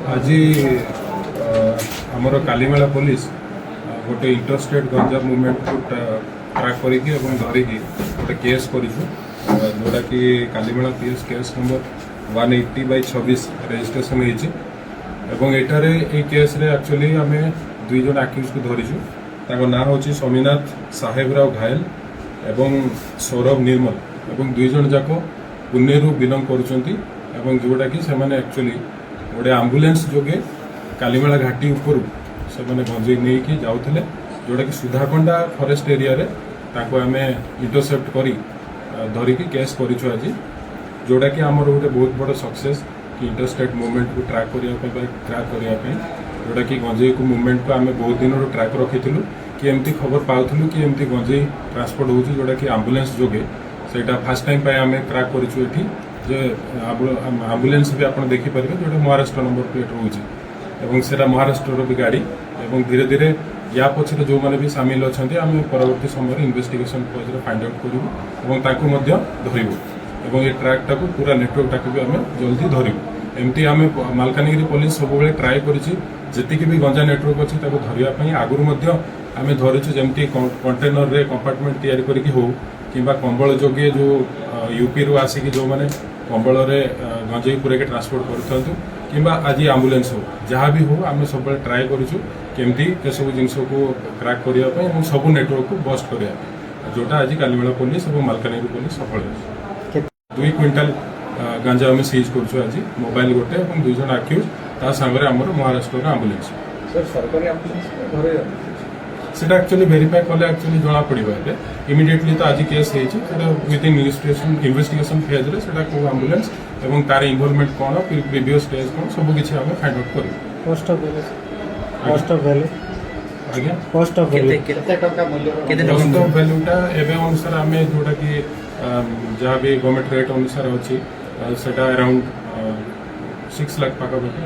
आज आमर कालीमेला पुलिस गोटे इंटरस्टेट गंजा मुवमेंट को ट्राक करिकी एवं धरिकी गोटे केस करिछु जोटा कि Kalimela PS case number 180/26 registration होइछि एवं एटारे ए केस रे एक्चुअली आमे दुई जन अक्यूज को धरिछु ताको नाम होछि स्वामीनाथ साहेबराव घायल एवं सौरभ निर्मल एवं दुई जन जाको पुनेरु बिलंग करुचंती एवं जोटा कि से माने एक्चुअली गोटे आम्बुलेंस जोगे कालीमेला घाटी ऊपर से मैंने गंजेई नहीं कि जाऊले जोटा कि सुधाकंडा फॉरेस्ट एरिया रे ताको आमे इंटरसेप्ट करी धरिकी केस करिछु आज जोटा कि आमर गोटे बहुत बड़ सक्सेस कि इंटरस्टेट मूवमेंट को ट्रैक करने जोटा कि गंजेई को मूवमेंट को आम बहुत दिन ट्रैक रखीलु कि एमती खबर पाउलु कि एमती गंजेई ट्रांसपोर्ट होची जोटा कि आम्बुलेंस जोगे सेटा फर्स्ट टाइम पे आम ट्रैक करिछु एठी जे आम्बुलेंस भी आप देखिपारे जो महाराष्ट्र नंबर प्लेट रोचे और सेटा महाराष्ट्र भी गाड़ी और धीरे धीरे या पछरे जो मैंने भी सामिल अच्छा आम परवर्ती समय इन्वेस्टिगेशन फाइंड आउट करूँ और धरबू और ये ट्रैक टाक पूरा नेटवर्क टाक भी आम जल्दी धरबू एमती आम मालकानगिरी पुलिस सब ट्राए करी भी गंजा नेटवर्क अच्छी धरवाई आगुरी आम धरीचु जमी कंटेनर रे कंपार्टमेंट तैयारी करके हो कि कंबल जोगे जो यूपी रू आसिक जो मैंने कंबल गंजेई पूरा के ट्रांसपोर्ट करूँ कि आज आम्बुलेंस हो जहाँ भी हो आम सब ट्राए करूँ केमती सब जिनस को क्राक करने सब नेटवर्क को बस्ट करने जोटा आज कालीमेला पुलिस और मालकानगिरी पुलिस सफल हो 2 क्विंटाल गांजा आम सीज करुँ आज मोबाइल गोटे और 2 जन आक्यूज ता सांगे आमर महाराष्ट्र आम्बुलेंस सेटा एक्चुअली वेरीफाई कले एक्चुअली जना पड़े इमिडिएटली तो आज केस विद इन्वेस्टिगेशन फेज रे सेटा को एम्बुलेंस एवं तार इन्वॉल्वमेंट कौन प्रीवियस स्टेज कौन सब किसी आम फाइंड आउट करूँ कॉस्ट ऑफ वैल्यूटा एवं अनुसार आम जोटा कि जहाँ भी गवर्नमेंट रेट अनुसार अच्छी सेटा अराउंड 6 लाख पाखापाखि